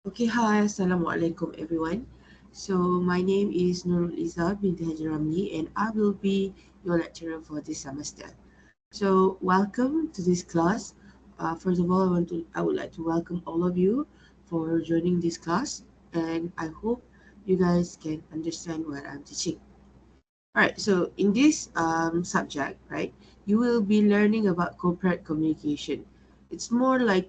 Okay, hi, Assalamualaikum everyone. So my name is Nurul Iza binti Haji Ramli and I will be your lecturer for this semester. So welcome to this class. First of all, I would like to welcome all of you for joining this class, and I hope you guys can understand what I'm teaching. All right, so in this subject, right, you will be learning about corporate communication. It's more like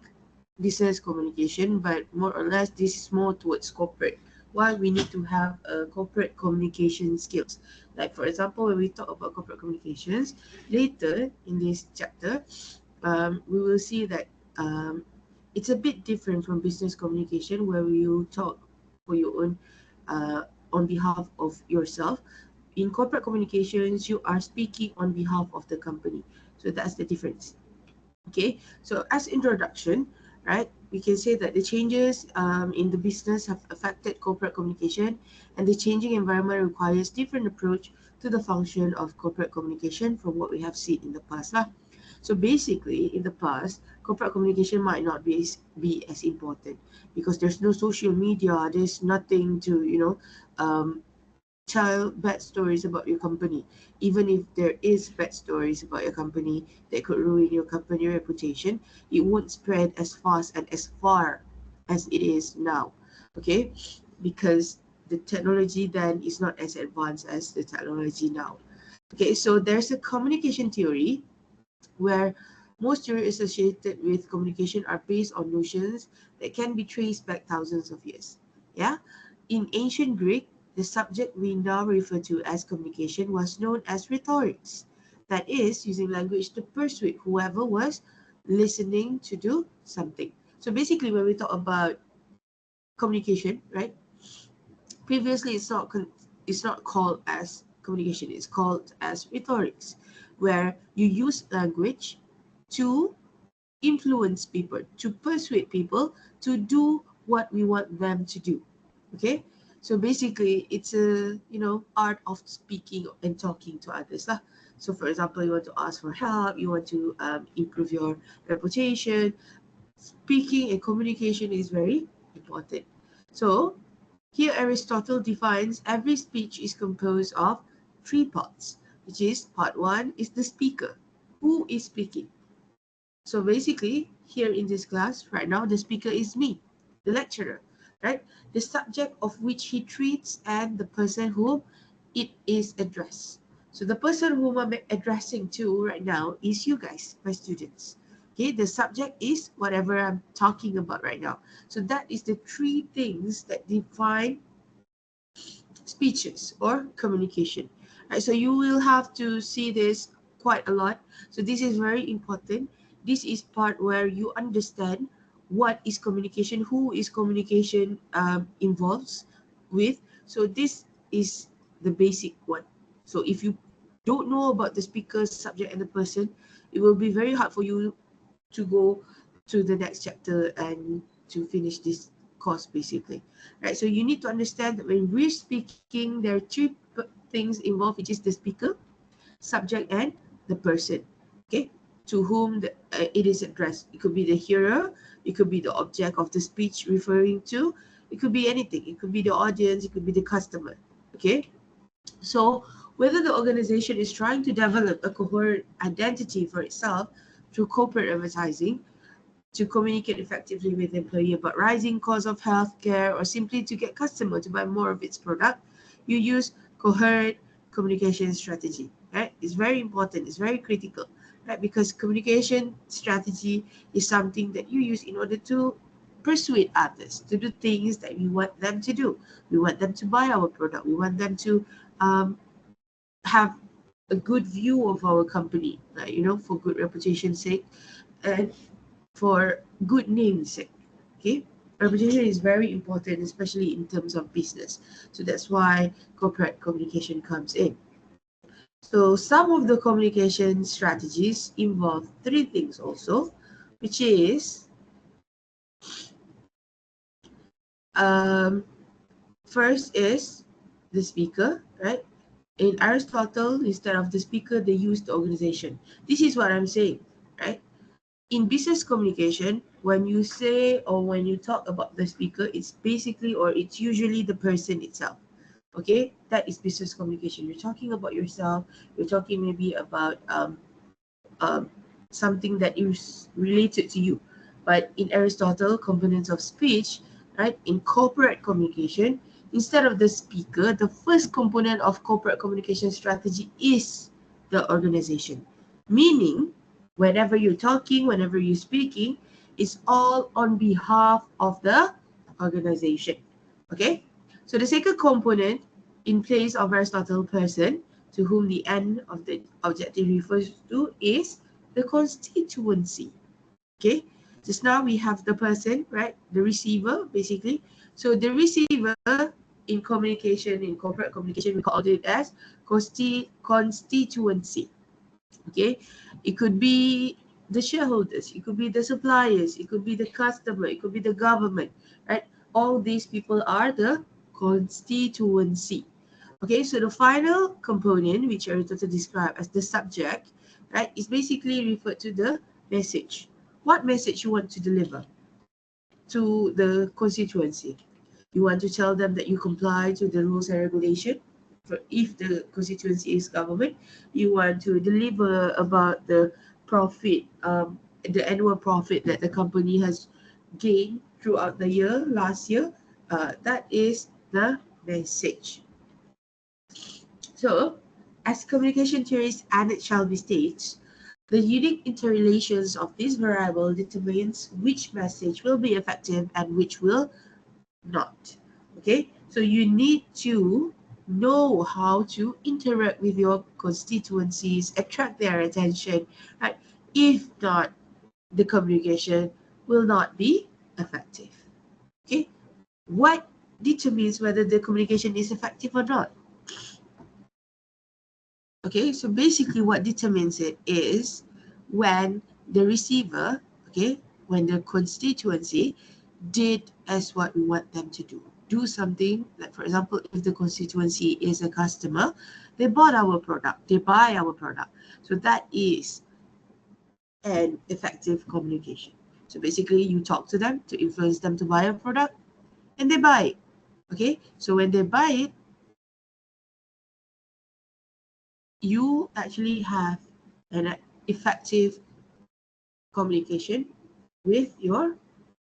business communication, but more or less this is more towards corporate. Why we need to have corporate communication skills. Like for example, when we talk about corporate communications, later in this chapter, we will see that um, it's a bit different from business communication where you talk for your own on behalf of yourself. In corporate communications, you are speaking on behalf of the company. So that's the difference. Okay, so as introduction, right, we can say that the changes in the business have affected corporate communication, and the changing environment requires different approach to the function of corporate communication from what we have seen in the past lah. So basically, in the past, corporate communication might not be as important because there's no social media, there's nothing to um, tell bad stories about your company. Even if there is bad stories about your company that could ruin your company reputation, it won't spread as fast and as far as it is now. Okay, because the technology then is not as advanced as the technology now. Okay, so there's a communication theory where most theories associated with communication are based on notions that can be traced back thousands of years. Yeah, in ancient Greek, the subject we now refer to as communication was known as rhetorics. That is, using language to persuade whoever was listening to do something. So basically, when we talk about communication, right? Previously, it's not called as communication. It's called as rhetorics, where you use language to influence people, to persuade people to do what we want them to do. Okay, so basically it's a art of speaking and talking to others lah. So for example, you want to ask for help, you want to improve your reputation. Speaking and communication is very important. So here Aristotle defines every speech is composed of three parts, which is part one is the speaker. Who is speaking? So basically, here in this class, right now, the speaker is me, the lecturer, right? The subject of which he treats and the person whom it is addressed. So the person whom I'm addressing to right now is you guys, my students. Okay, the subject is whatever I'm talking about right now. So that is the three things that define speeches or communication. Right, so you will have to see this quite a lot. So this is very important. This is part where you understand what is communication, who is communication involves with. So this is the basic one. So if you don't know about the speaker, subject, and the person, it will be very hard for you to go to the next chapter and to finish this course basically, right? So you need to understand that when we're speaking, there are three things involved, which is the speaker, subject, and the person. Okay, to whom it is addressed. It could be the hearer, it could be the object of the speech referring to, it could be anything, it could be the audience, it could be the customer. Okay, so whether the organization is trying to develop a coherent identity for itself through corporate advertising, to communicate effectively with employee about rising costs of healthcare, or simply to get customer to buy more of its product, you use coherent communication strategy. Right? It's very important. It's very critical, right? Because communication strategy is something that you use in order to persuade others to do things that we want them to do. We want them to buy our product. We want them to um, have a good view of our company, like, for good reputation's sake. And for good name's sake. Okay, reputation is very important, especially in terms of business. So that's why corporate communication comes in. So some of the communication strategies involve three things also, which is um, first is the speaker, right? In Aristotle, instead of the speaker, they use the organization. This is what I'm saying, right? in business communication, when you say or when you talk about the speaker, it's basically or it's usually the person itself. Okay, that is business communication. You're talking about yourself. You're talking maybe about um, something that is related to you. But in Aristotle, components of speech, right, in corporate communication, instead of the speaker, the first component of corporate communication strategy is the organization. Meaning, whenever you're talking, whenever you're speaking, it's all on behalf of the organization. Okay? So the second component in place of Aristotle person to whom the end of the objective refers to is the constituency. Okay, just now we have the person, right? The receiver, basically. So the receiver in communication, in corporate communication, we call it as constituency. Okay, it could be the shareholders, it could be the suppliers, it could be the customer, it could be the government, right? All these people are the constituency. Okay, so the final component, which Aristotle described as the subject, right, is basically referred to the message. What message you want to deliver to the constituency? You want to tell them that you comply to the rules and regulation. If the constituency is government, you want to deliver about the profit, the annual profit that the company has gained throughout the year, last year. That is the message. So, as communication theorist Annette Shelby states, the unique interrelations of this variable determines which message will be effective and which will not. Okay, so you need to know how to interact with your constituencies, attract their attention, right? If not, the communication will not be effective. Okay, what determines whether the communication is effective or not? Okay, so basically what determines it is when the receiver, okay, when the constituency did as what we want them to do. Do something, like for example, if the constituency is a customer, they bought our product, they buy our product. So that is an effective communication. So basically you talk to them to influence them to buy a product and they buy it. Okay, so when they buy it, you actually have an effective communication with your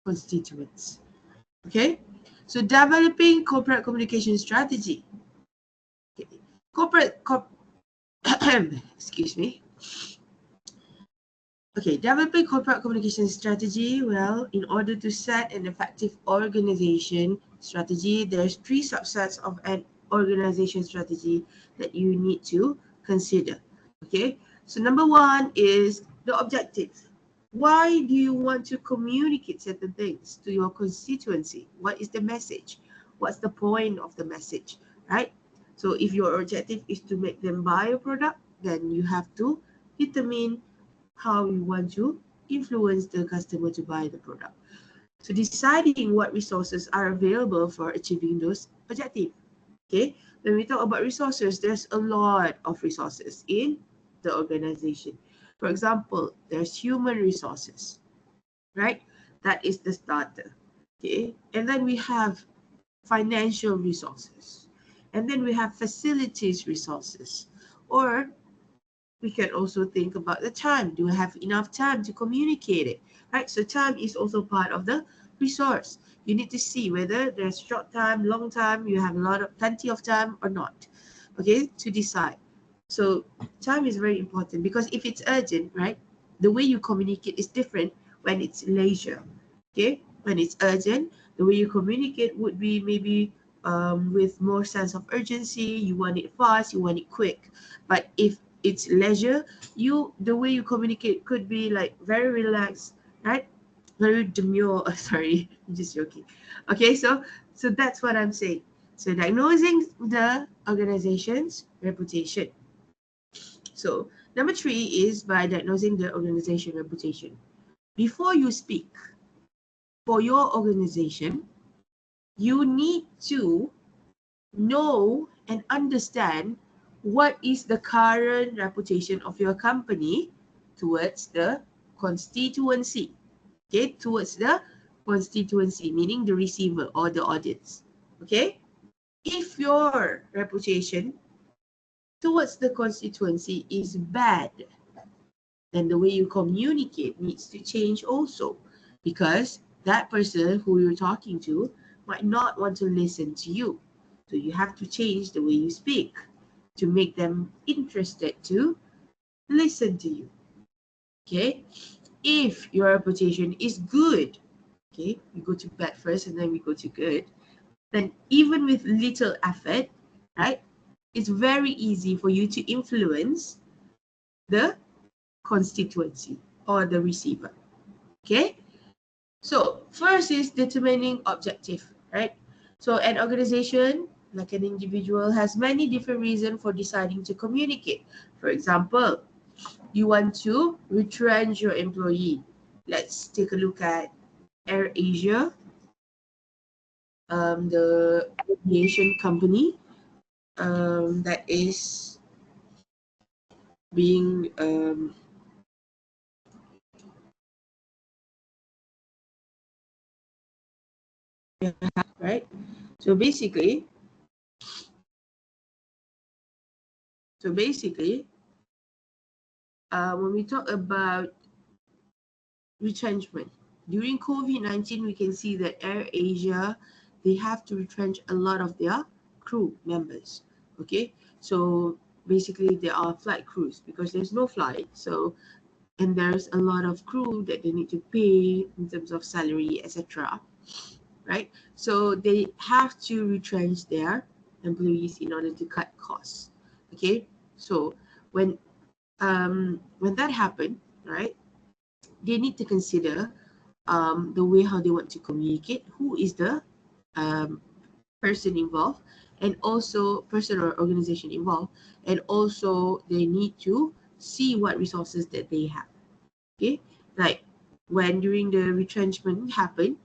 constituents. Okay, so developing corporate communication strategy. Okay. Excuse me. Okay, developing corporate communication strategy. Well, in order to set an effective organization strategy, there's three subsets of an organization strategy that you need to consider. Okay, so number one is the objective. Why do you want to communicate certain things to your constituency? What is the message? What's the point of the message, right? So if your objective is to make them buy a product, then you have to determine how you want to influence the customer to buy the product. So deciding what resources are available for achieving those objectives. Okay, when we talk about resources, there's a lot of resources in the organization. For example, there's human resources, right? That is the starter. Okay, and then we have financial resources, and then we have facilities resources, or we can also think about the time. Do we have enough time to communicate it? Right? So time is also part of the resource. You need to see whether there's short time, long time, you have plenty of time or not. Okay, to decide. So time is very important because if it's urgent, right, the way you communicate is different when it's leisure. Okay, when it's urgent, the way you communicate would be maybe with more sense of urgency. You want it fast, you want it quick. But if it's leisure, the way you communicate could be like very relaxed, right? Very demure. Sorry, I'm just joking. Okay, so that's what I'm saying. So diagnosing the organization's reputation. So number three is by diagnosing the organization reputation. Before you speak for your organization, you need to know and understand what is the current reputation of your company towards the constituency. Okay, towards the constituency, meaning the receiver or the audience. Okay, if your reputation towards the constituency is bad, then the way you communicate needs to change also, because that person who you're talking to might not want to listen to you. So you have to change the way you speak to make them interested to listen to you. Okay, if your reputation is good, okay, we go to bad first and then we go to good, then even with little effort, right, it's very easy for you to influence the constituency or the receiver. Okay, so first is determining objective, right? So an organization, like an individual, has many different reasons for deciding to communicate. For example, you want to retrench your employee. Let's take a look at AirAsia, the aviation company that is being right. So basically, when we talk about retrenchment during COVID-19, we can see that AirAsia, they have to retrench a lot of their crew members. Okay, so basically there are flight crews because there's no flight. So and there's a lot of crew that they need to pay in terms of salary, etc. Right? So they have to retrench their employees in order to cut costs. Okay, so when that happened, right, they need to consider the way how they want to communicate, who is the um, person involved, and also person or organization involved, and also they need to see what resources that they have. Okay, like when during the retrenchment happened,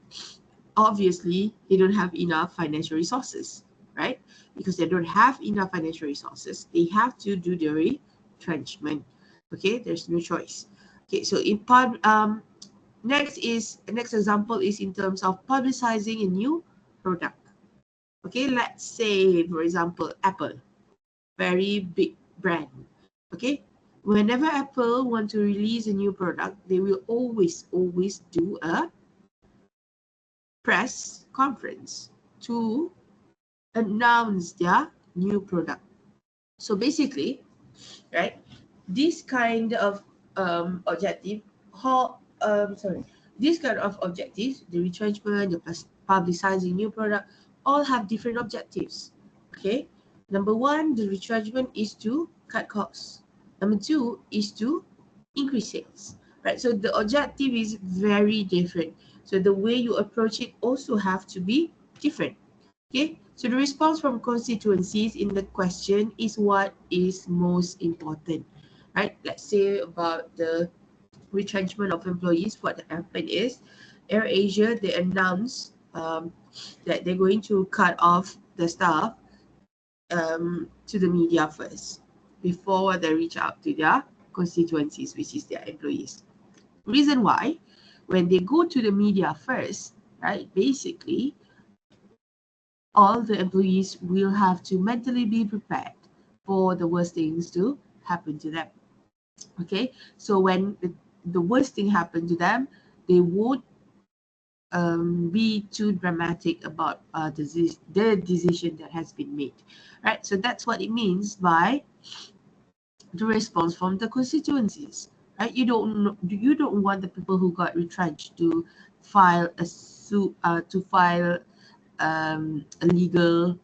obviously they don't have enough financial resources, right? Because they don't have enough financial resources, they have to do the retrenchment. Okay, there's no choice. Okay, so next example is in terms of publicizing a new product. Okay, let's say for example Apple, very big brand. Okay, whenever Apple want to release a new product, they will always do a press conference to announce their new product. So basically, right, this kind of objective, this kind of objectives, the retrenchment, the publicizing new product, all have different objectives. Okay, number one, the retrenchment is to cut costs. Number two is to increase sales, right? So the objective is very different. So the way you approach it also have to be different. Okay, so the response from constituencies in the question is what is most important, right? Let's say about the retrenchment of employees, what happened is AirAsia, they announced that they're going to cut off the staff to the media first before they reach out to their constituencies, which is their employees. Reason why, when they go to the media first, right, basically all the employees will have to mentally be prepared for the worst things to happen to them. Okay, so when the worst thing happened to them, they won't be too dramatic about the decision that has been made, right? So that's what it means by the response from the constituencies, right? You don't want the people who got retrenched to file a suit, to file a legal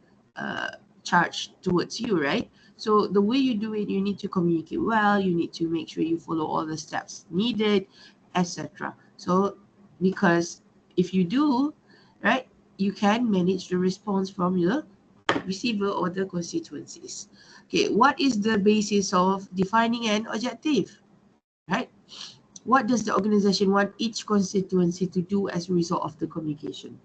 charge towards you, right? So the way you do it, you need to communicate well, you need to make sure you follow all the steps needed, etc. So because if you do, right, you can manage the response from your receiver or the constituencies. Okay, what is the basis of defining an objective, right? What does the organization want each constituency to do as a result of the communication?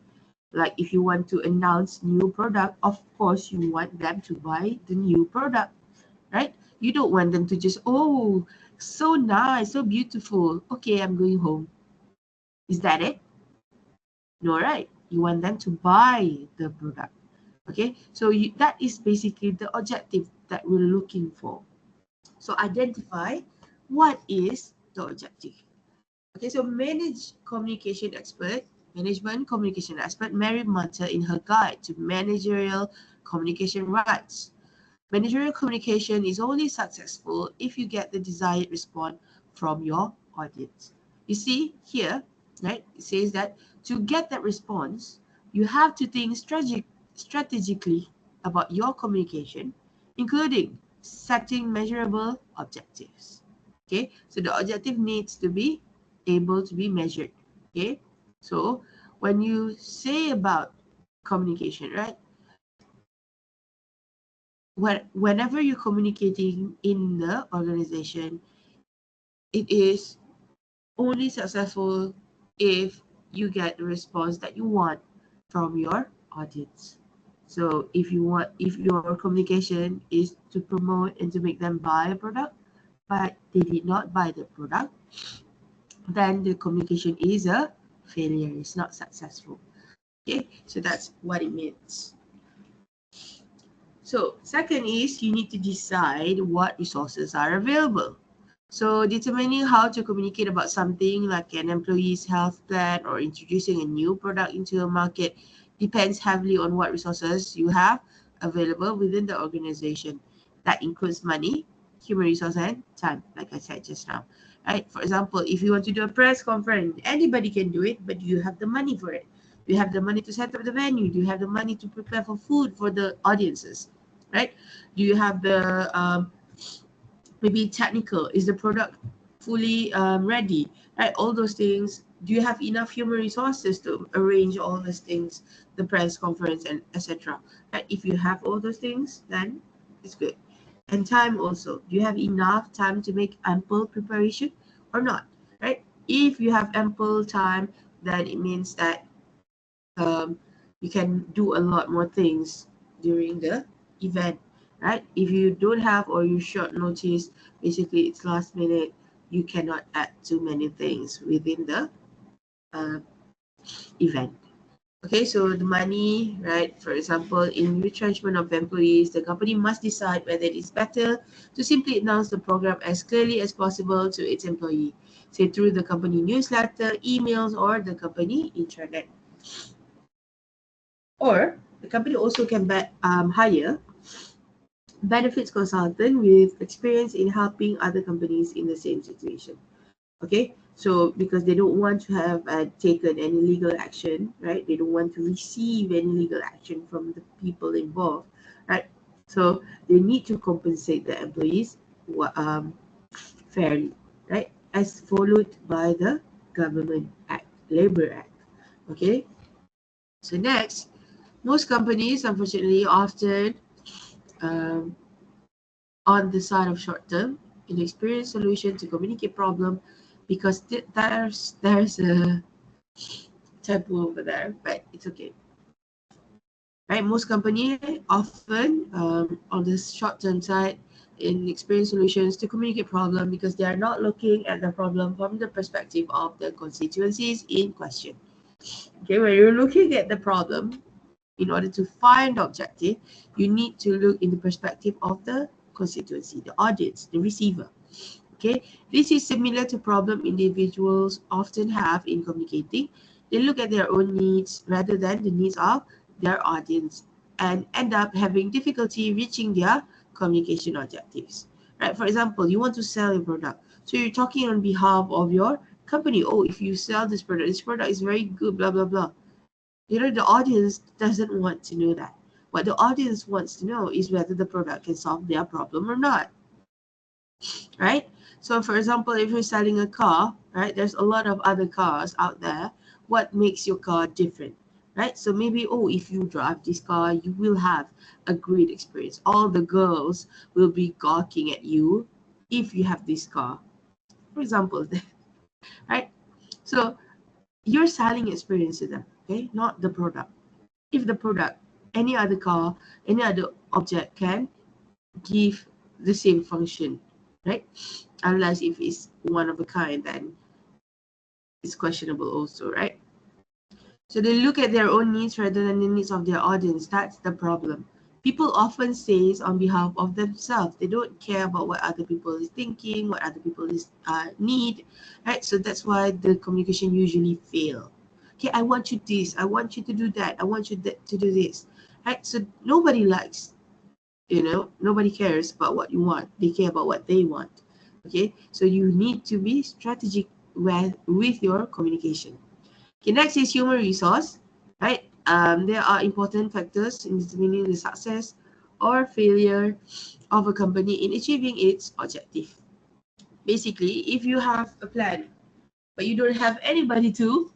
Like if you want to announce new product, of course you want them to buy the new product, right? You don't want them to just So nice, so beautiful. Okay, I'm going home. Is that it? No, right? You want them to buy the product. Okay, so that is basically the objective that we're looking for. So identify what is the objective. Okay, so management communication expert Mary Munter in her guide to managerial communication writes, managerial communication is only successful if you get the desired response from your audience. You see here, right? It says that to get that response, you have to think strategically about your communication, including setting measurable objectives. Okay, so the objective needs to be able to be measured. Okay, so when you say about communication, right? Whenever you're communicating in the organization, it is only successful if you get the response that you want from your audience. So if your communication is to promote and to make them buy a product, but they did not buy the product, then the communication is a failure. It's not successful. Okay, so that's what it means. So second is you need to decide what resources are available. So determining how to communicate about something like an employee's health plan or introducing a new product into a market depends heavily on what resources you have available within the organization. That includes money, human resource, and time, like I said just now. Right? For example, if you want to do a press conference, anybody can do it, but you have the money for it. Do you have the money to set up the venue? Do you have the money to prepare for food for the audiences? Right? Do you have the maybe technical? Is the product fully ready? Right? All those things. Do you have enough human resources to arrange all those things, the press conference and etc. Right? If you have all those things, then it's good. And time also. Do you have enough time to make ample preparation or not? Right? If you have ample time, then it means that um, you can do a lot more things during the event, right? If you don't have or you short notice, basically it's last minute, you cannot add too many things within the uh, event. Okay, so the money, right? For example, in retrenchment of employees, the company must decide whether it is better to simply announce the program as clearly as possible to its employee, say through the company newsletter, emails, or the company intranet. Or the company also can hire benefits consultant with experience in helping other companies in the same situation. Okay, so because they don't want to have taken any legal action, right? They don't want to receive any legal action from the people involved, right? So they need to compensate the employees fairly, right? As followed by the Government Act, Labor Act. Okay, so next, most companies, unfortunately, often um, on the side of short term in experience solution to communicate problem because there's a taboo over there, but it's okay. Right, most companies often on the short term side in experience solutions to communicate problem because they are not looking at the problem from the perspective of the constituencies in question. Okay, when you're looking at the problem, in order to find the objective, you need to look in the perspective of the constituency, the audience, the receiver. Okay, this is similar to problem individuals often have in communicating. They look at their own needs rather than the needs of their audience and end up having difficulty reaching their communication objectives. Right? For example, you want to sell a product. So you're talking on behalf of your company. Oh, if you sell this product is very good, blah, blah, blah. You know, the audience doesn't want to know that. What the audience wants to know is whether the product can solve their problem or not, right? So, for example, if you're selling a car, right, there's a lot of other cars out there. What makes your car different, right? So maybe, oh, if you drive this car, you will have a great experience. All the girls will be gawking at you if you have this car, for example, right? So you're selling experience to them, okay, not the product. If the product, any other car, any other object can give the same function, right? Unless if it's one of a kind, then it's questionable also, right? So they look at their own needs rather than the needs of their audience. That's the problem. People often say on behalf of themselves. They don't care about what other people is thinking, what other people is need, right? So that's why the communication usually fail. Okay, I want you this. I want you to do that. I want you to do this, right? So nobody likes, nobody cares about what you want. They care about what they want. Okay, so you need to be strategic with your communication. Okay, next is human resource, right? There are important factors in determining the success or failure of a company in achieving its objective. Basically, if you have a plan, but you don't have anybody to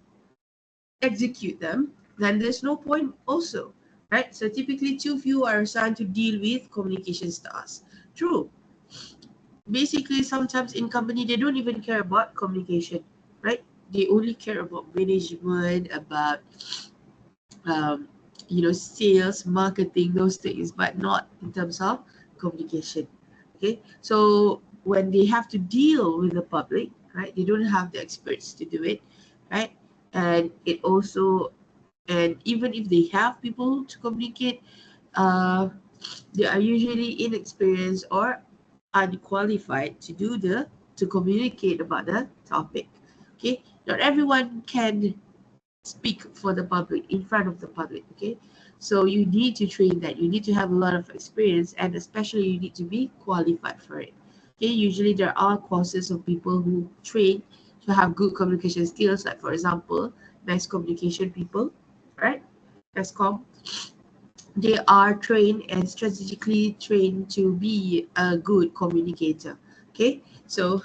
execute them, then there's no point also, right? So typically, too few are assigned to deal with communication tasks. True. Basically, sometimes in company, they don't even care about communication, right? They only care about management, about um, sales, marketing, those things, but not in terms of communication. Okay, so when they have to deal with the public, right, they don't have the experts to do it, right? And it also, and even if they have people to communicate, uh, they are usually inexperienced or unqualified to communicate about the topic. Okay, not everyone can speak for the public, in front of the public. Okay, so you need to train that. You need to have a lot of experience, and especially you need to be qualified for it. Okay, usually there are courses of people who train to have good communication skills, like for example mass communication people, right? Masscom, they are trained and strategically trained to be a good communicator. Okay, so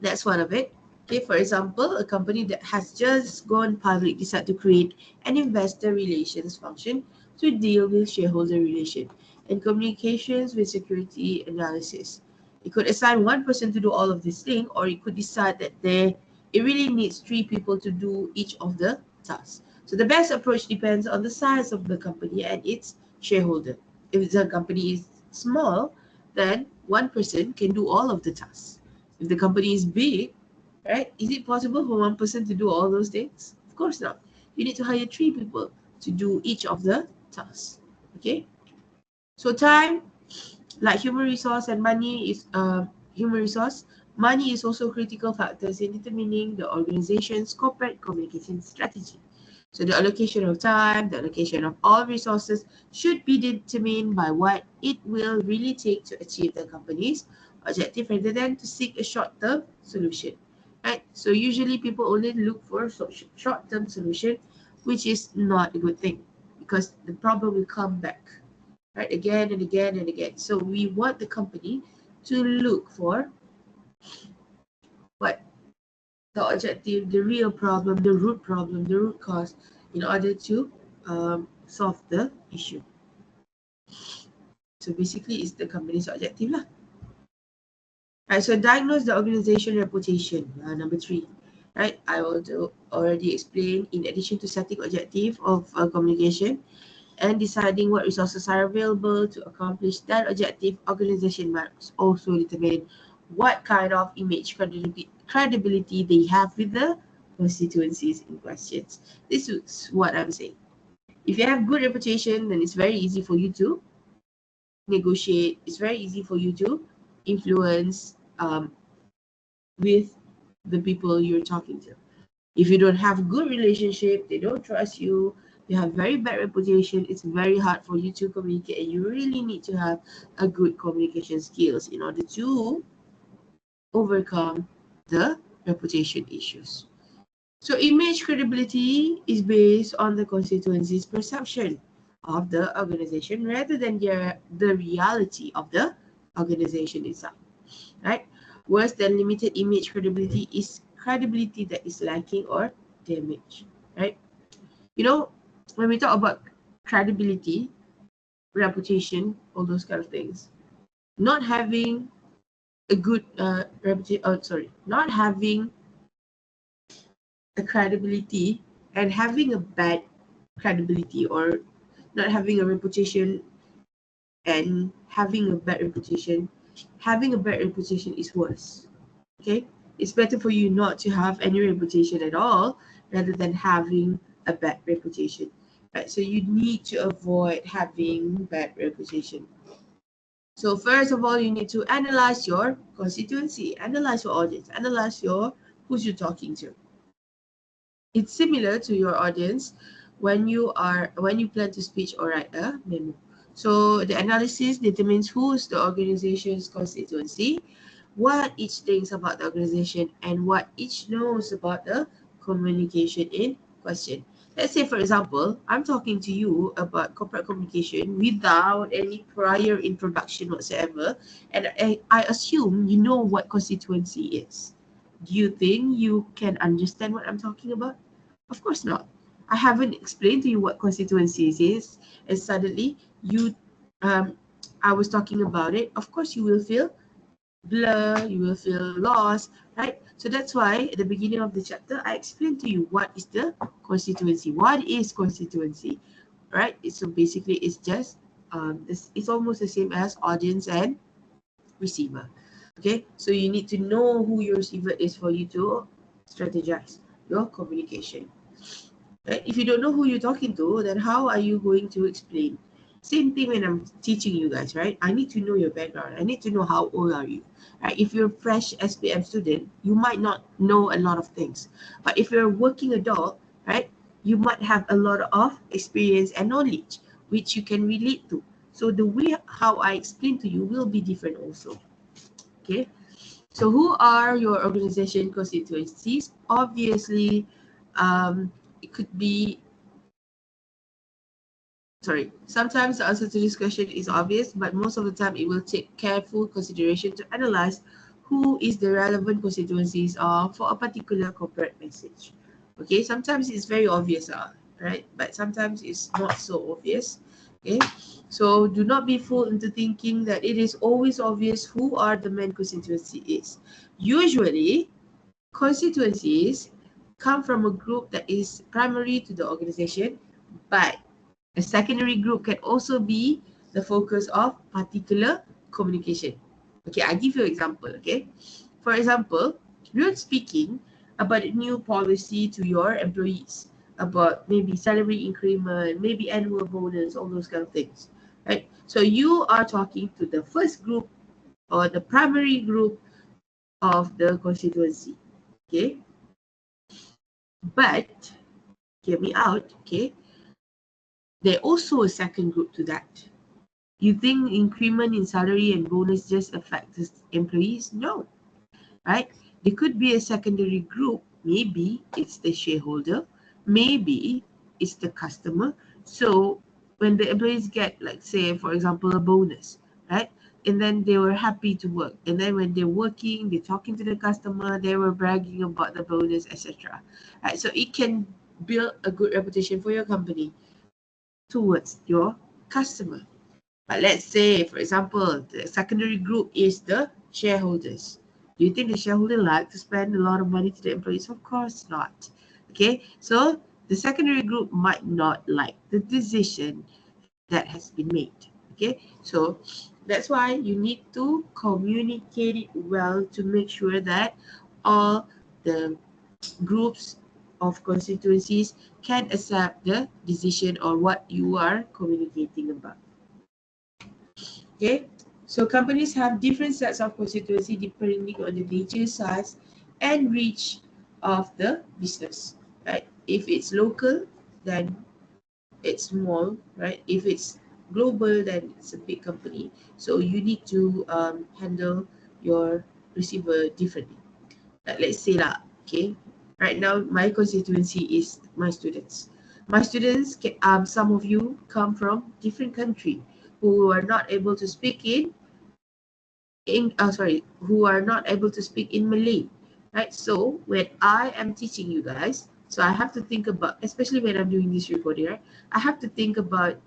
that's one of it. Okay, for example, a company that has just gone public decide to create an investor relations function to deal with shareholder relation and communications with security analysis. It could assign one person to do all of this thing, or it could decide that it really needs three people to do each of the tasks. So the best approach depends on the size of the company and its shareholder. If the company is small, then one person can do all of the tasks. If the company is big, right, is it possible for one person to do all those things? Of course not. You need to hire three people to do each of the tasks. Okay. So time, like human resource and money is human resource, money is also critical factors in determining the organization's corporate communication strategy. So the allocation of time, the allocation of all resources should be determined by what it will really take to achieve the company's objective rather than to seek a short-term solution. Right? So usually people only look for short-term solution, which is not a good thing because the problem will come back, right? Again and again and again. So we want the company to look for what the objective, the real problem, the root cause, in order to solve the issue. So basically, it's the company's objective lah. Right, so diagnose the organization reputation, number 3. Right, I already explained, in addition to setting objective of communication and deciding what resources are available to accomplish that objective, organization must also determine what kind of image credibility they have with the constituencies in questions. This is what I'm saying. If you have good reputation, then it's very easy for you to negotiate. It's very easy for you to influence with the people you're talking to. If you don't have good relationship, they don't trust you, you have very bad reputation, it's very hard for you to communicate, and you really need to have a good communication skills in order to overcome the reputation issues. So image credibility is based on the constituency's perception of the organization rather than the reality of the organization itself, right? Worse than limited image credibility is credibility that is lacking or damaged, right? You know, when we talk about credibility, reputation, all those kind of things, not having a good reputation, not having a credibility and having a bad credibility, or not having a reputation and having a bad reputation, having a bad reputation is worse. Okay, it's better for you not to have any reputation at all rather than having a bad reputation. Right, so you need to avoid having bad reputation. So first of all, you need to analyze your constituency, analyze your audience, analyze your who's you talking to. It's similar to your audience when you plan to speak or write a memo. So the analysis determines who's the organization's constituency, what each thinks about the organization, and what each knows about the communication in question. Let's say, for example, I'm talking to you about corporate communication without any prior introduction whatsoever, and I assume you know what constituency is. Do you think you can understand what I'm talking about? Of course not. I haven't explained to you what constituencies is, and suddenly you, um, I was talking about it. Of course, you will feel blur, you will feel lost, right? So that's why at the beginning of the chapter, I explained to you what is the constituency. What is constituency, right? So basically, it's just it's almost the same as audience and receiver. Okay, so you need to know who your receiver is for you to strategize your communication. Right? If you don't know who you're talking to, then how are you going to explain? Same thing when I'm teaching you guys, right? I need to know your background. I need to know how old are you, right? If you're a fresh SPM student, you might not know a lot of things. But if you're a working adult, right, you might have a lot of experience and knowledge, which you can relate to. So the way how I explain to you will be different also, okay? So who are your organization constituencies? Obviously, it could be, sometimes the answer to this question is obvious, but most of the time it will take careful consideration to analyze who is the relevant constituencies for a particular corporate message. Okay, sometimes it's very obvious, right? But sometimes it's not so obvious. Okay, so do not be fooled into thinking that it is always obvious who are the main constituency is. Usually, constituencies come from a group that is primary to the organization, but a secondary group can also be the focus of particular communication. Okay, I give you an example. Okay, for example, you're speaking about a new policy to your employees, about maybe salary increment, maybe annual bonus, all those kind of things, right? So you are talking to the first group or the primary group of the constituency. Okay, but hear me out. Okay, there also a second group to that. You think increment in salary and bonus just affect the employees? No, right? There could be a secondary group. Maybe it's the shareholder. Maybe it's the customer. So when the employees get, like, say, for example, a bonus, right? And then they were happy to work. And then when they're working, they're talking to the customer, they were bragging about the bonus, etc. Right? So it can build a good reputation for your company towards your customer. But let's say, for example, the secondary group is the shareholders. Do you think the shareholder like to spend a lot of money to the employees? Of course not. Okay, so the secondary group might not like the decision that has been made. Okay, so that's why you need to communicate it well to make sure that all the groups of constituencies can accept the decision or what you are communicating about. Okay, so companies have different sets of constituency depending on the nature, size, and reach of the business. Right? If it's local, then it's small. Right? If it's global, then it's a big company. So you need to handle your receiver differently. Like, let's say lah, okay. Right now, my constituency is my students. My students, some of you come from different country who are not able to speak who are not able to speak in Malay, right? So when I am teaching you guys, so I have to think about, especially when I'm doing this recording, right? I have to think about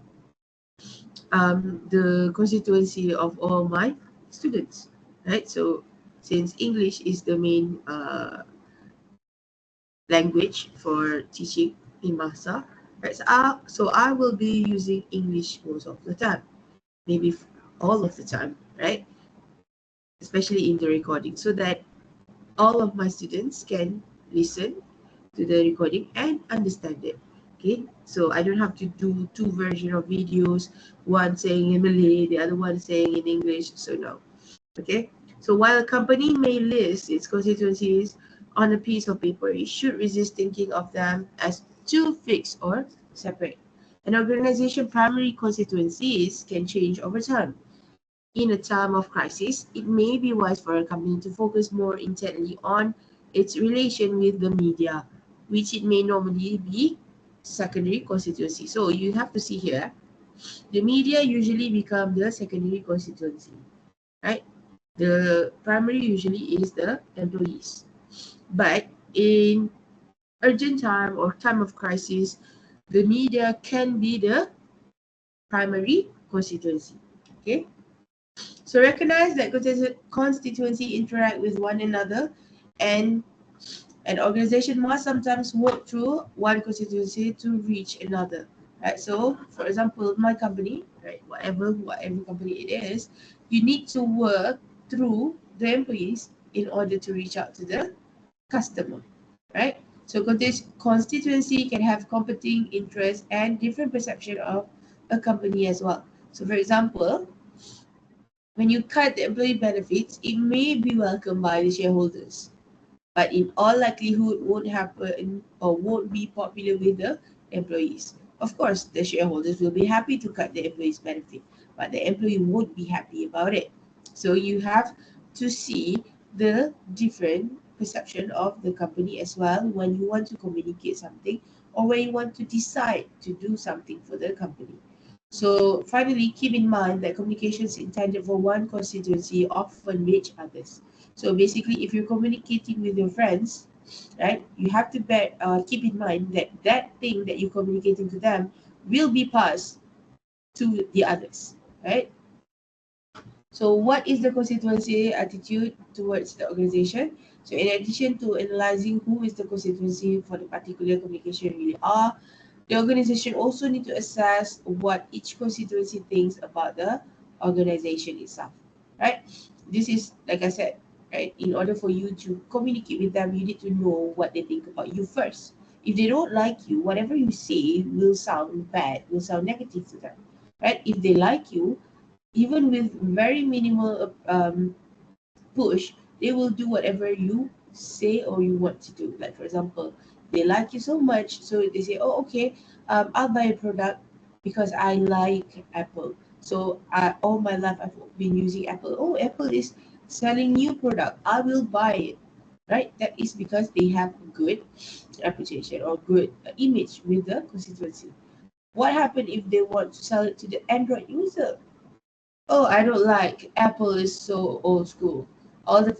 the constituency of all my students, right? So since English is the main language for teaching in Masa, right? So I will be using English most of the time, maybe all of the time, right? especially in the recording, so that all of my students can listen to the recording and understand it. Okay, so I don't have to do two versions of videos, one saying in Malay, the other one saying in English. So no. Okay, so while a company may list its constituencies on a piece of paper, it should resist thinking of them as too fixed or separate. An organization primary constituencies can change over time. In a time of crisis, it may be wise for a company to focus more intently on its relation with the media, which it may normally be secondary constituency. So you have to see here, the media usually become the secondary constituency, right? The primary usually is the employees. But in urgent time or time of crisis, the media can be the primary constituency. Okay. So recognize that constituency interact with one another, and an organization must sometimes work through one constituency to reach another. Right. So for example, my company, right, whatever company it is, you need to work through the employees in order to reach out to the customer. Right. So constituency can have competing interests and different perception of a company as well. So for example, when you cut the employee benefits, it may be welcomed by the shareholders, but in all likelihood won't happen or won't be popular with the employees. Of course, the shareholders will be happy to cut the employee's benefit, but the employee won't be happy about it. So you have to see the different perception of the company as well when you want to communicate something or when you want to decide to do something for the company. So finally, keep in mind that communications intended for one constituency often reach others. So basically, if you're communicating with your friends, right, you have to keep in mind that that thing that you're communicating to them will be passed to the others, right? So what is the constituency attitude towards the organization? So in addition to analyzing who is the constituency for the particular communication really are, the organization also need to assess what each constituency thinks about the organization itself, right? This is, like I said, right, in order for you to communicate with them, you need to know what they think about you first. If they don't like you, whatever you say will sound bad, will sound negative to them, right? If they like you, even with very minimal push, they will do whatever you say or you want to do. Like for example, they like you so much, so they say, "Oh, okay, I'll buy a product because I like Apple. So all my life I've been using Apple. Oh, Apple is selling new product. I will buy it." Right? That is because they have good reputation or good image with the constituency. What happens if they want to sell it to the Android user? Oh, I don't like Apple is so old school. All the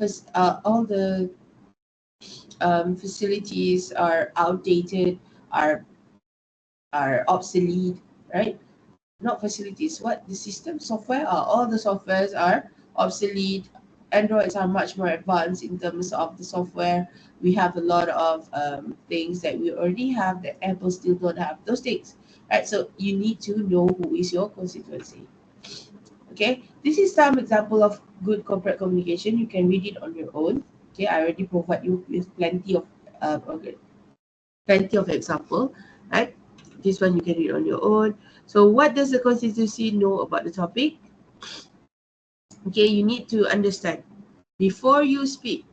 facilities are outdated, are are obsolete, right? Not facilities. What the system software are? All the softwares are obsolete. Androids are much more advanced in terms of the software. We have a lot of things that we already have that Apple still don't have. Those things, right? So you need to know who is your constituency. Okay, this is some example of good corporate communication. You can read it on your own. Okay, I already provide you with okay, plenty of example, right? This one you can read on your own. So what does the constituency know about the topic? Okay, you need to understand before you speak,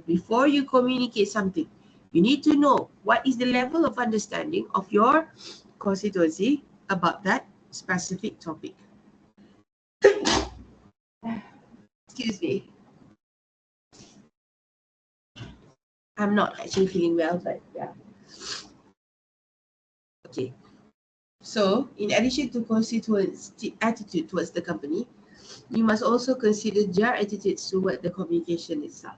before you communicate something, you need to know what is the level of understanding of your constituency about that specific topic. Excuse me. I'm not actually feeling well, but yeah. Okay. So, in addition to constituents' attitude towards the company, you must also consider their attitudes toward the communication itself.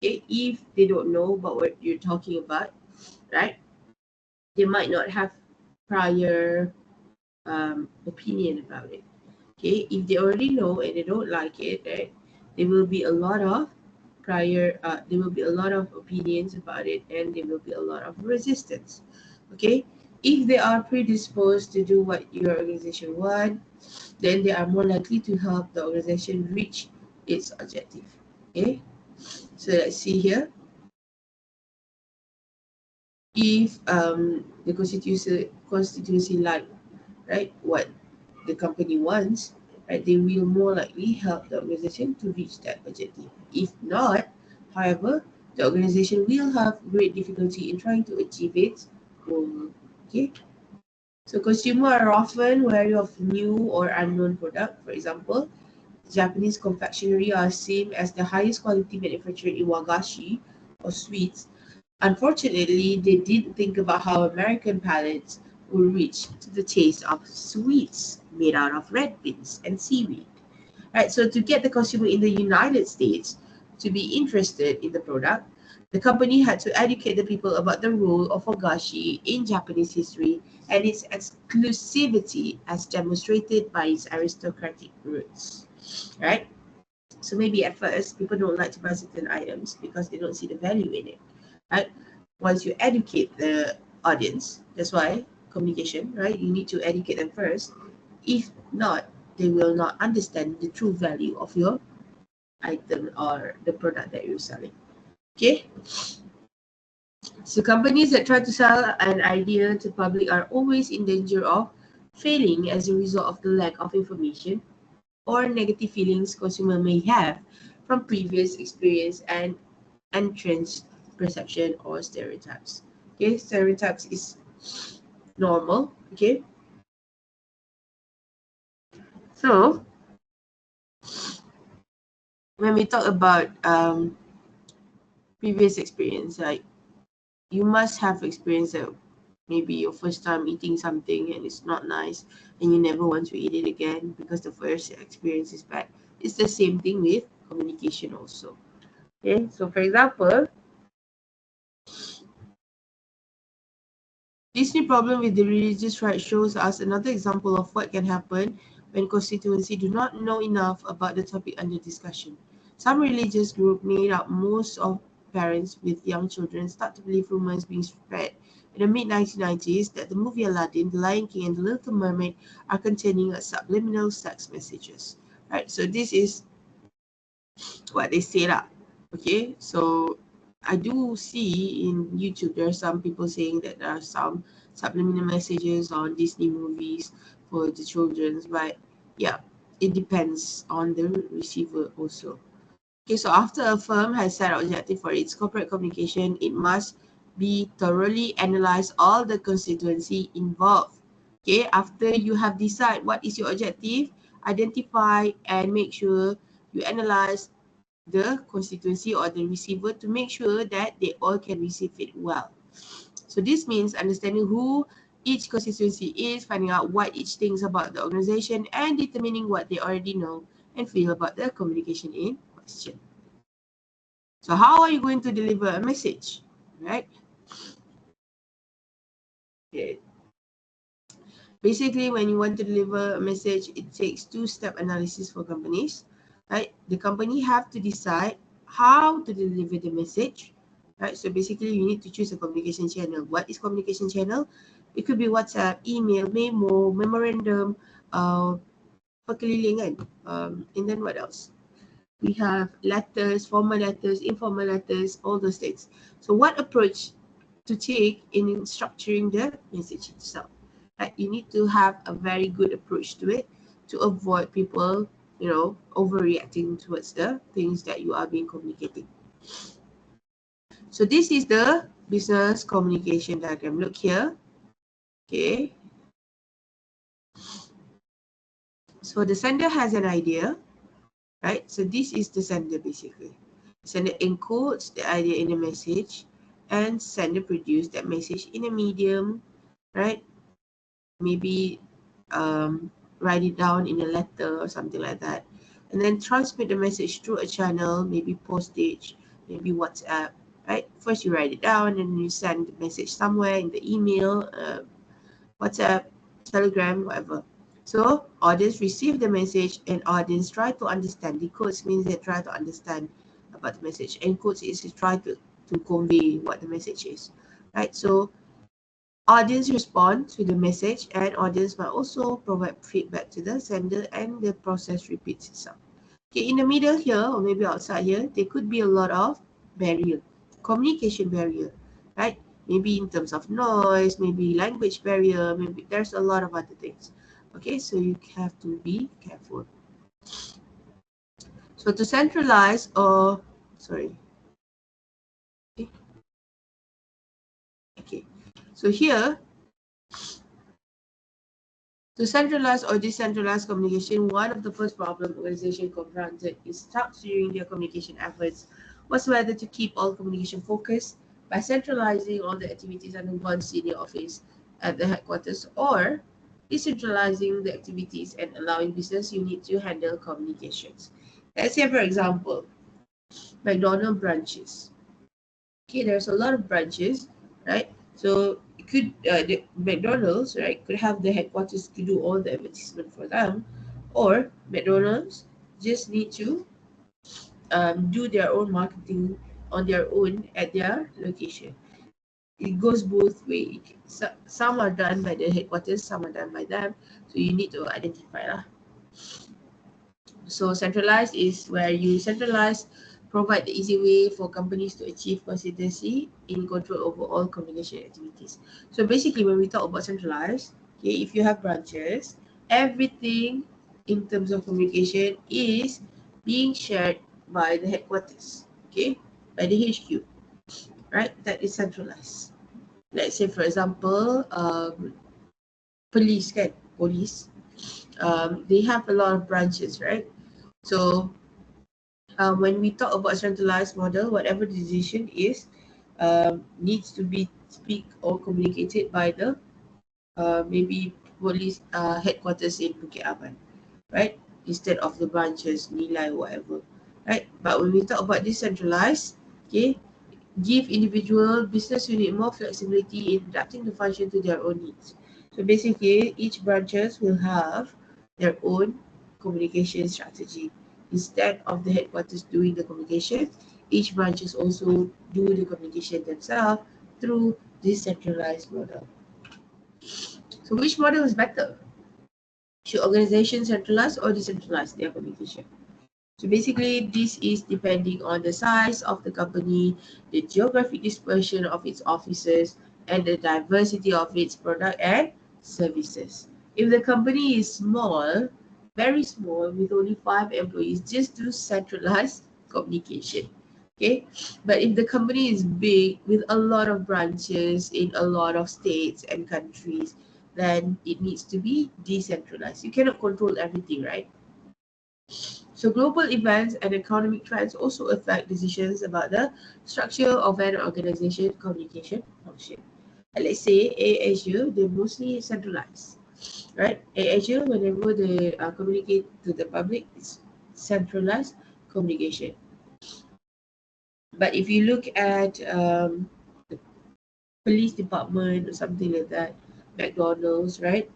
Okay, if they don't know about what you're talking about, right? They might not have prior opinion about it. Okay, if they already know and they don't like it, right? There will be a lot of there will be a lot of opinions about it, and there will be a lot of resistance. Okay, if they are predisposed to do what your organization want, then they are more likely to help the organization reach its objective. Okay, so let's see here. If the constituency like, right, what the company wants, right, they will more likely help the organization to reach that objective. If not, however, the organization will have great difficulty in trying to achieve its goal. Okay, so consumers are often wary of new or unknown product. For example, Japanese confectionery are seen as the highest quality manufacturer in wagashi or sweets. Unfortunately, they didn't think about how American palates will reach to the taste of sweets made out of red beans and seaweed. Right, so to get the consumer in the United States to be interested in the product, the company had to educate the people about the role of wagashi in Japanese history and its exclusivity as demonstrated by its aristocratic roots. Right? So maybe at first people don't like to buy certain items because they don't see the value in it. Right? Once you educate the audience, that's why communication, right? You need to educate them first. If not, they will not understand the true value of your item or the product that you're selling. Okay, so companies that try to sell an idea to public are always in danger of failing as a result of the lack of information or negative feelings consumer may have from previous experience and entrenched perception or stereotypes. Okay, stereotypes is normal. Okay, so when we talk about previous experience, like you must have experience that maybe your first time eating something and it's not nice and you never want to eat it again because the first experience is bad. It's the same thing with communication also. Okay, so for example, this new problem with the religious right shows us another example of what can happen when constituency do not know enough about the topic under discussion. Some religious group made up most of parents with young children start to believe rumors being spread in the mid-1990s that the movie Aladdin, The Lion King, and The Little Mermaid are containing a subliminal sex messages. Right, so this is what they say lah. Okay, so I do see in YouTube there are some people saying that there are some subliminal messages on Disney movies for the children, but yeah, it depends on the receiver also. Okay, so after a firm has set an objective for its corporate communication, it must be thoroughly analyze all the constituency involved. Okay, after you have decided what is your objective, identify and make sure you analyze the constituency or the receiver to make sure that they all can receive it well. So this means understanding who each constituency is, finding out what each thinks about the organization, and determining what they already know and feel about the communication in question. So how are you going to deliver a message, right? Okay. Basically, when you want to deliver a message, it takes two-step analysis for companies, right? The company have to decide how to deliver the message, right? So basically, you need to choose a communication channel. What is communication channel? It could be WhatsApp, email, memo, memorandum, perkelilingan, and then what else? We have letters, formal letters, informal letters, all those things. So what approach to take in structuring the message itself? Right? You need to have a very good approach to it to avoid people, overreacting towards the things that you are being communicating. So this is the business communication diagram. Look here. Okay. So the sender has an idea, right? So this is the sender basically. Sender encodes the idea in a message and sender produce that message in a medium, right? Maybe write it down in a letter or something like that. And then transmit the message through a channel, maybe postage, maybe WhatsApp, right? First you write it down and you send the message somewhere in the email, WhatsApp, Telegram, whatever. So audience receive the message and audience try to understand. Decodes means they try to understand about the message. Encodes is to try to convey what the message is. Right? So audience respond to the message and audience might also provide feedback to the sender and the process repeats itself. Okay, in the middle here or maybe outside here, there could be a lot of barrier, communication barrier, right? Maybe in terms of noise, maybe language barrier, maybe there's a lot of other things. Okay, so you have to be careful. So to centralize or sorry. Okay. Okay. So here to centralize or decentralize communication, one of the first problem organization confronted is structuring their communication efforts was whether to keep all communication focused by centralizing all the activities under one senior office at the headquarters or decentralizing the activities and allowing business unit to handle communications. Let's say, for example, McDonald branches. Okay, there's a lot of branches, right? So it could the McDonald's, right, could have the headquarters to do all the advertisement for them, or McDonald's just need to do their own marketing on their own at their location. It goes both ways. So, some are done by the headquarters, some are done by them. So you need to identify lah. So centralized is where you centralize, provide the easy way for companies to achieve consistency in control over all communication activities. So basically when we talk about centralized, okay, if you have branches, everything in terms of communication is being shared by the headquarters, okay, by the HQ, right? That is centralized. Let's say for example, police, kan? Police, they have a lot of branches, right? So when we talk about centralized model, whatever the decision is, needs to be speak or communicated by the maybe police headquarters in Bukit Aman, right? Instead of the branches, Nilai, whatever, right? But when we talk about decentralized, okay, give individual business unit more flexibility in adapting the function to their own needs. So basically, each branches will have their own communication strategy. Instead of the headquarters doing the communication, each branches also do the communication themselves through this centralized model. So which model is better? Should organizations centralize or decentralize their communication? So basically, this is depending on the size of the company, the geographic dispersion of its offices, and the diversity of its product and services. If the company is small, very small, with only 5 employees, just do centralized communication. Okay, but if the company is big with a lot of branches in a lot of states and countries, then it needs to be decentralized. You cannot control everything, right? So global events and economic trends also affect decisions about the structure of an organization communication function. And let's say AirAsia, they mostly centralized, right? AirAsia, whenever they communicate to the public, it's centralized communication. But if you look at the police department or something like that, McDonald's, right?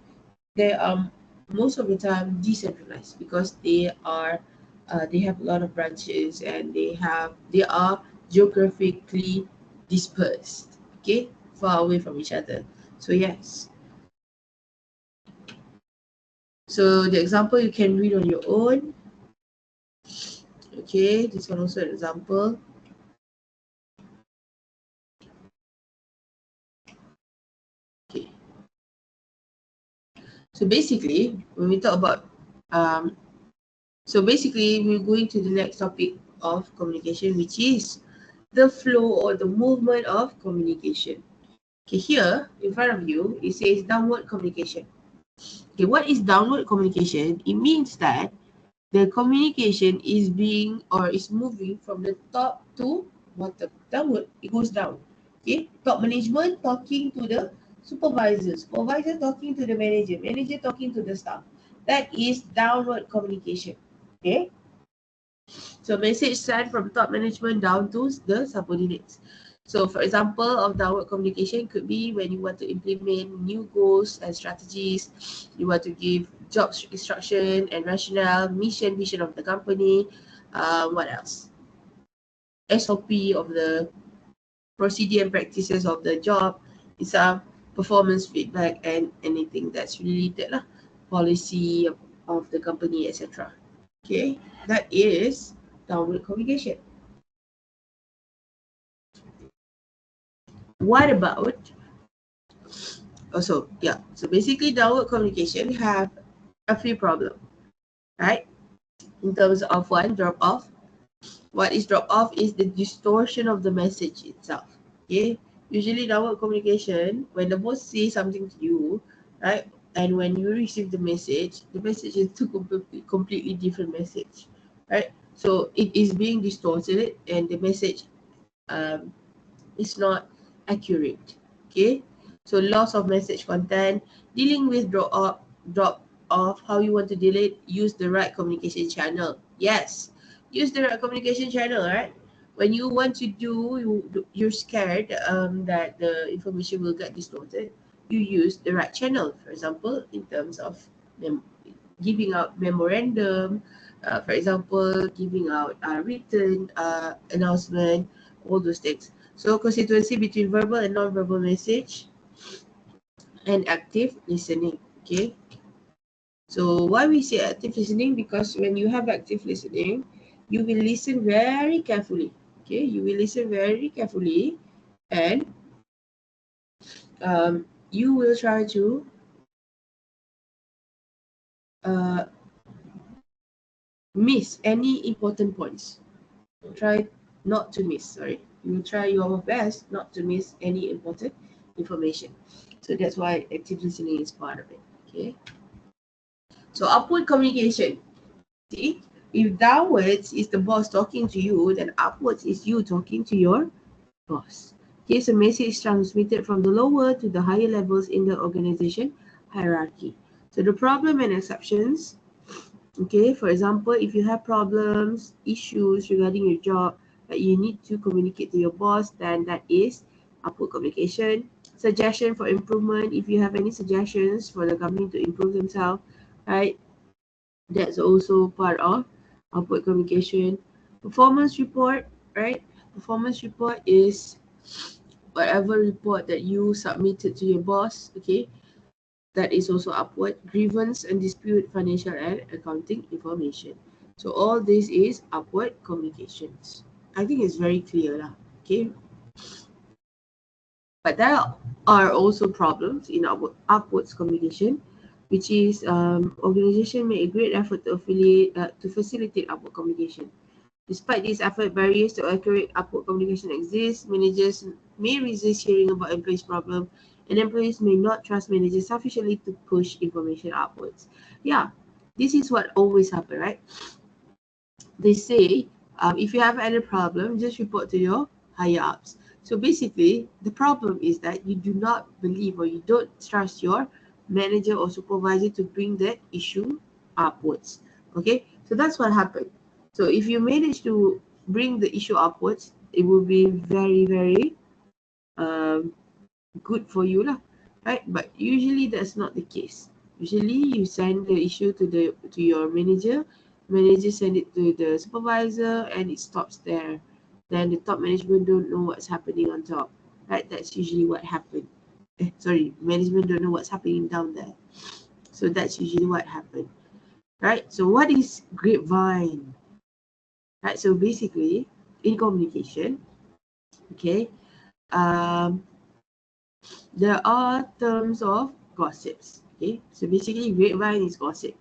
They are most of the time decentralized because they have a lot of branches and they are geographically dispersed, okay, far away from each other. So yes, so the example you can read on your own. Okay, this one also an example. Okay, so basically when we talk about um so basically we're going to the next topic of communication, which is the flow or the movement of communication. Okay, here in front of you, it says downward communication. Okay, what is downward communication? It means that the communication is being or is moving from the top to bottom. Downward, it goes down. Okay, top management talking to the supervisor, supervisor talking to the manager, manager talking to the staff. That is downward communication. Okay, so message sent from top management down to the subordinates. So for example of downward communication could be when you want to implement new goals and strategies, you want to give job instruction and rationale, mission, vision of the company, what else? SOP of the procedure and practices of the job, it's a performance feedback and anything that's related lah, policy of the company, etc. Okay, that is downward communication. What about also, yeah, so basically downward communication have a few problems, right? In terms of one, drop off. What is drop off is the distortion of the message itself. Okay, usually downward communication, when the boss says something to you, right, and when you receive the message is a completely different message, right? So it is being distorted and the message um, is not accurate. Okay, so loss of message content, dealing with drop off, how you want to deal it, use the right communication channel. Yes, use the right communication channel, right? When you want to you're scared that the information will get distorted, you use the right channel. For example, in terms of mem- giving out memorandum, for example, giving out written announcement, all those things. So constituency between verbal and non-verbal message and active listening. Okay. So why we say active listening? Because when you have active listening, you will listen very carefully. Okay, you will listen very carefully, and you will try to uh, miss any important points. Try not to miss. Sorry, you will try your best not to miss any important information. So that's why active listening is part of it. Okay. So upward communication. See, if downwards is the boss talking to you, then upwards is you talking to your boss. Okay, so message transmitted from the lower to the higher levels in the organization hierarchy. So the problem and exceptions. Okay, for example, if you have problems, issues regarding your job that you need to communicate to your boss, then that is upward communication. Suggestion for improvement. If you have any suggestions for the company to improve themselves, right? That's also part of upward communication. Performance report, right? Performance report is whatever report that you submitted to your boss, okay? That is also upward. Grievance and dispute financial and accounting information. So all this is upward communications. I think it's very clear lah, okay? But there are also problems in upwards communication, which is organization make a great effort to to facilitate upward communication. Despite this effort, barriers to accurate upward communication exist. Managers may resist hearing about employees' problem, and employees may not trust managers sufficiently to push information upwards. Yeah, this is what always happen, right? They say if you have any problem, just report to your higher ups. So basically, the problem is that you do not believe or you don't trust your manager or supervisor to bring that issue upwards. Okay, so that's what happened. So if you manage to bring the issue upwards, it will be very, very um, good for you lah, right? But usually that's not the case. Usually you send the issue to your manager send it to the supervisor, and it stops there. Then the top management don't know what's happening on top, right? That's usually what happened. Sorry, management don't know what's happening down there. So that's usually what happened, right? So what is grapevine? Right, so basically in communication, okay, um, there are terms of gossips. Okay, so basically grapevine is gossip,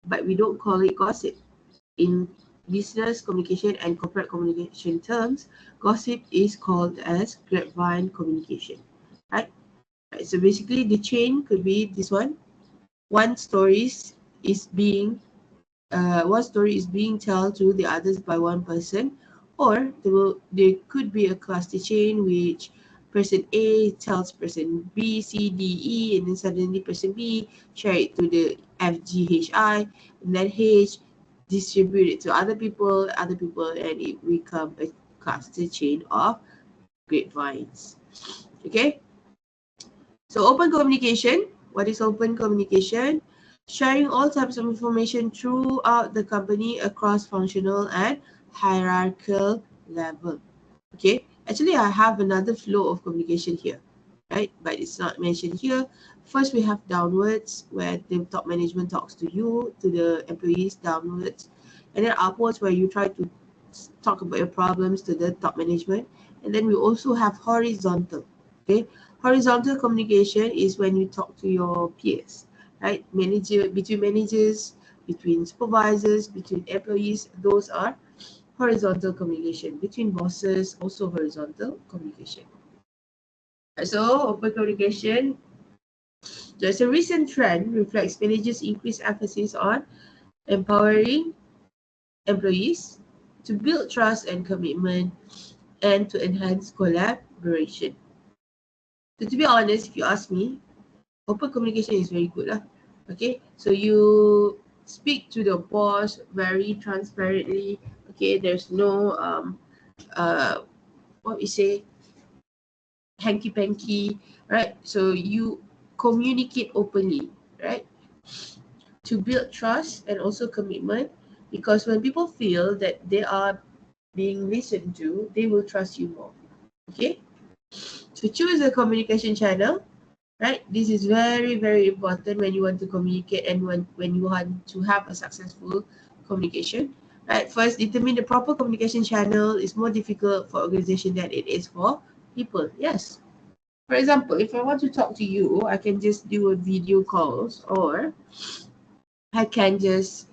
but we don't call it gossip. In business communication and corporate communication terms, gossip is called as grapevine communication. Right? Right. So basically the chain could be this one. One stories is being one story is being told to the others by one person, or there could be a cluster chain which person A tells person B, C, D, E, and then suddenly person B share it to the F, G, H, I, and then H distribute it to other people, and it become a cluster chain of grapevines. Okay, so open communication. What is open communication? Sharing all types of information throughout the company across functional and hierarchical level. Okay, actually I have another flow of communication here, right? But it's not mentioned here. First, we have downwards, where the top management talks to you, to the employees downwards. and then upwards where you try to talk about your problems to the top management. And then we also have horizontal. Okay, horizontal communication is when you talk to your peers, right? Between managers, between supervisors, between employees. Those are horizontal communication. Between bosses, also horizontal communication. So open communication, there's a recent trend reflects managers' increased emphasis on empowering employees to build trust and commitment and to enhance collaboration. So to be honest, if you ask me, open communication is very good. Okay, so you speak to the boss very transparently. Okay, there's no what we say, hanky panky, right? So you communicate openly, right? To build trust and also commitment, because when people feel that they are being listened to, they will trust you more. Okay, so choose a communication channel, right? This is very, very important when you want to communicate and when you want to have a successful communication, right? First, determine the proper communication channel is more difficult for organization than it is for people. Yes. For example, if I want to talk to you, I can just do a video calls, or I can just,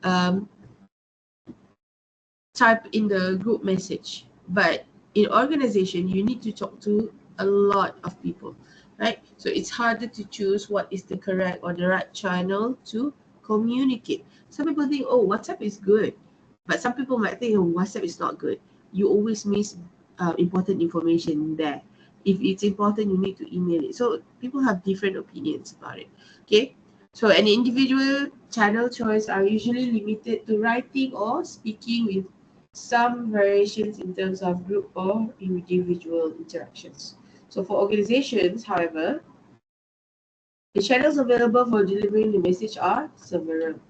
um, type in the group message. But in organization, you need to talk to a lot of people, right? So it's harder to choose what is the correct or the right channel to communicate. Some people think, oh, WhatsApp is good, but some people might think, oh, WhatsApp is not good. You always miss important information there. If it's important, you need to email it. So people have different opinions about it. Okay. So an individual channel choice are usually limited to writing or speaking, with some variations in terms of group or individual interactions. So for organizations, however, the channels available for delivering the message are several.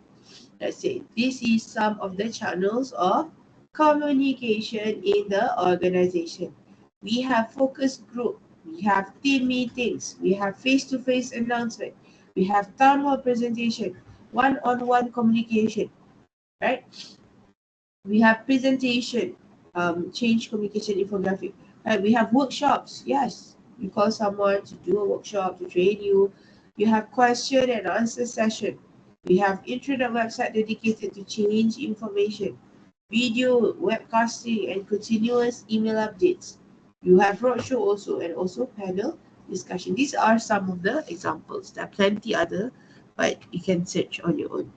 Let's say this is some of the channels of communication in the organization. We have focus group, we have team meetings, we have face-to-face announcement, we have town hall presentation, one-on-one communication, right? We have presentation, change communication infographic. Right? We have workshops. Yes, you call someone to do a workshop to train you. You have question and answer session. We have intranet website dedicated to change information, video, webcasting, and continuous email updates. You have roadshow also, and also panel discussion. These are some of the examples. There are plenty other, but you can search on your own.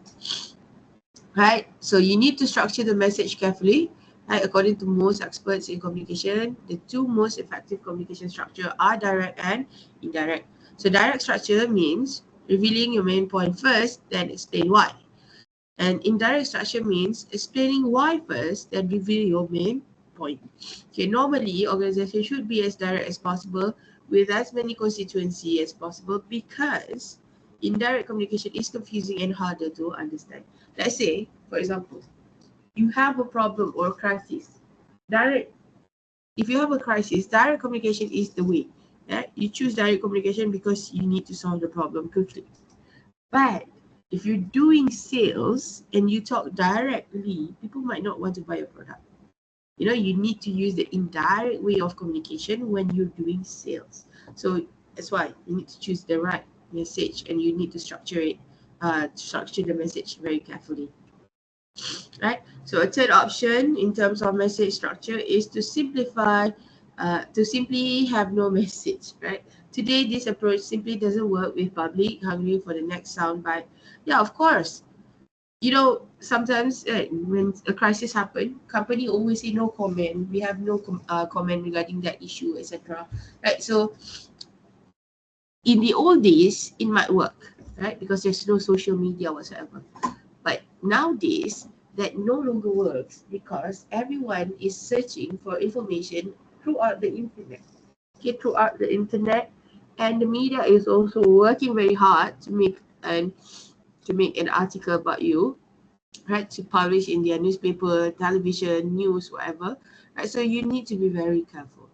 Right? So you need to structure the message carefully. Right? According to most experts in communication, the two most effective communication structure are direct and indirect. So direct structure means revealing your main point first, then explain why. And indirect structure means explaining why first, then reveal your main point. Okay, normally organization should be as direct as possible with as many constituency as possible, because indirect communication is confusing and harder to understand. Let's say, for example, you have a problem or crisis. If you have a crisis, direct communication is the way. Yeah? You choose direct communication because you need to solve the problem quickly. But if you're doing sales and you talk directly, people might not want to buy your product. You need to use the indirect way of communication when you're doing sales. So that's why you need to choose the right message, and you need to structure the message very carefully. Right? So a third option in terms of message structure is to simply have no message, right? Today, this approach simply doesn't work with public hungry for the next soundbite. Yeah, of course. Sometimes when a crisis happens, company always say no comment. We have no comment regarding that issue, etc. Right? So in the old days, it might work, right? Because there's no social media whatsoever. But nowadays, that no longer works because everyone is searching for information throughout the internet. Okay, throughout the internet, and the media is also working very hard to make an article about you, right? To publish in their newspaper, television, news, whatever. Right. So you need to be very careful.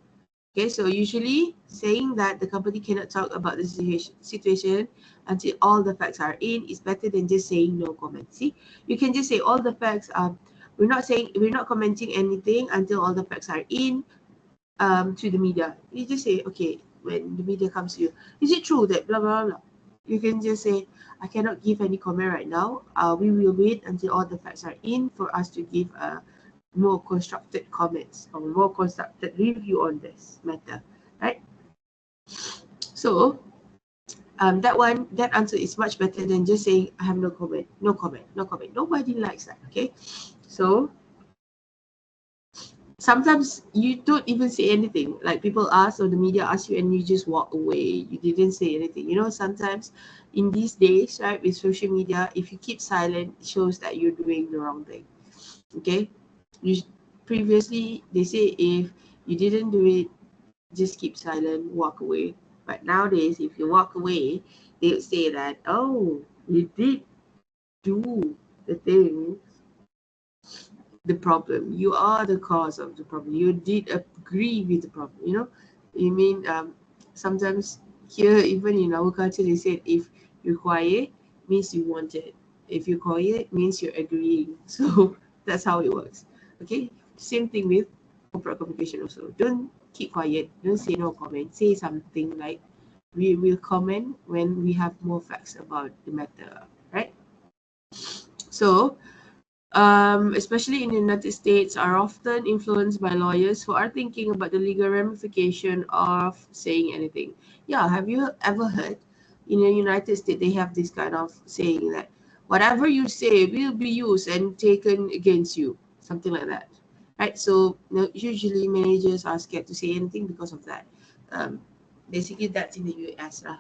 Okay, so usually saying that the company cannot talk about the situation until all the facts are in is better than just saying no comment. See, you can just say all the facts are. We're not commenting anything until all the facts are in to the media. You just say, okay, when the media comes to you, is it true that blah blah blah? You can just say, I cannot give any comment right now. We will wait until all the facts are in for us to give more constructed comments or more constructed review on this matter, right? So that answer is much better than just saying I have no comment, no comment, no comment. Nobody likes that. Okay, so sometimes you don't even say anything. Like people ask or the media ask you and you just walk away. You didn't say anything. You know, sometimes in these days, right, with social media, if you keep silent, it shows that you're doing the wrong thing. Okay, you previously they say if you didn't do it, just keep silent, walk away. But nowadays, if you walk away, they would say that, oh, you did do the thing, the problem. You are the cause of the problem. You did agree with the problem. You know, you mean sometimes here, even in our culture, they said if you're quiet, means you want it. If you're quiet, means you're agreeing. So that's how it works. Okay, same thing with corporate communication also. Don't keep quiet. Don't say no comment. Say something like, we will comment when we have more facts about the matter, right? So especially in the United States, are often influenced by lawyers who are thinking about the legal ramification of saying anything. Yeah, have you ever heard in the United States they have this kind of saying that whatever you say will be used and taken against you, something like that, right? So usually managers are scared to say anything because of that. Basically, that's in the US, lah.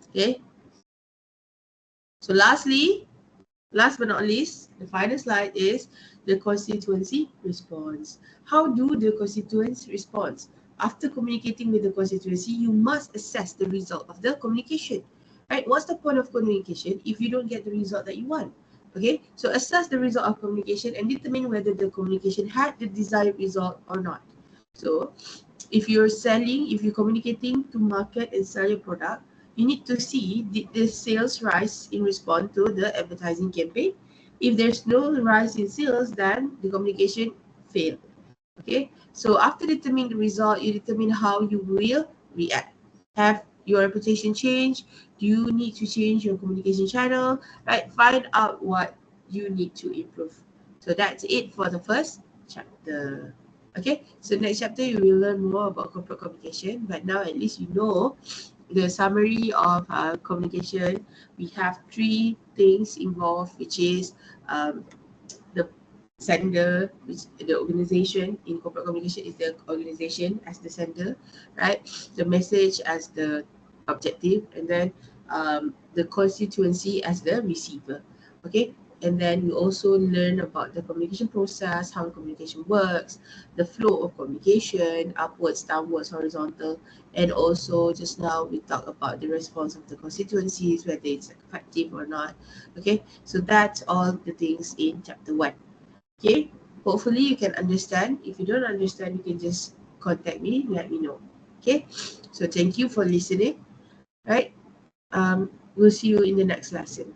Okay. So last but not least, the final slide is the constituency response. How do the constituents respond? After communicating with the constituency, you must assess the result of the communication. Right? What's the point of communication if you don't get the result that you want? Okay, so assess the result of communication and determine whether the communication had the desired result or not. So if you're communicating to market and sell your product, you need to see did the sales rise in response to the advertising campaign. If there's no rise in sales, then the communication failed. Okay, so after determining the result, you determine how you will react. Have your reputation changed? Do you need to change your communication channel? Right, find out what you need to improve. So that's it for the first chapter. Okay, so next chapter you will learn more about corporate communication, but now at least you know the summary of communication. We have three things involved, which is um, the sender, which the organization in corporate communication is the organization as the sender, right? The message as the objective, and then the constituency as the receiver. Okay, and then we also learn about the communication process, how communication works, the flow of communication, upwards, downwards, horizontal, and also just now we talked about the response of the constituencies, whether it's effective or not. Okay, so that's all the things in chapter 1. Okay, hopefully you can understand. If you don't understand, you can just contact me, let me know. Okay, so thank you for listening. Right, we'll see you in the next lesson.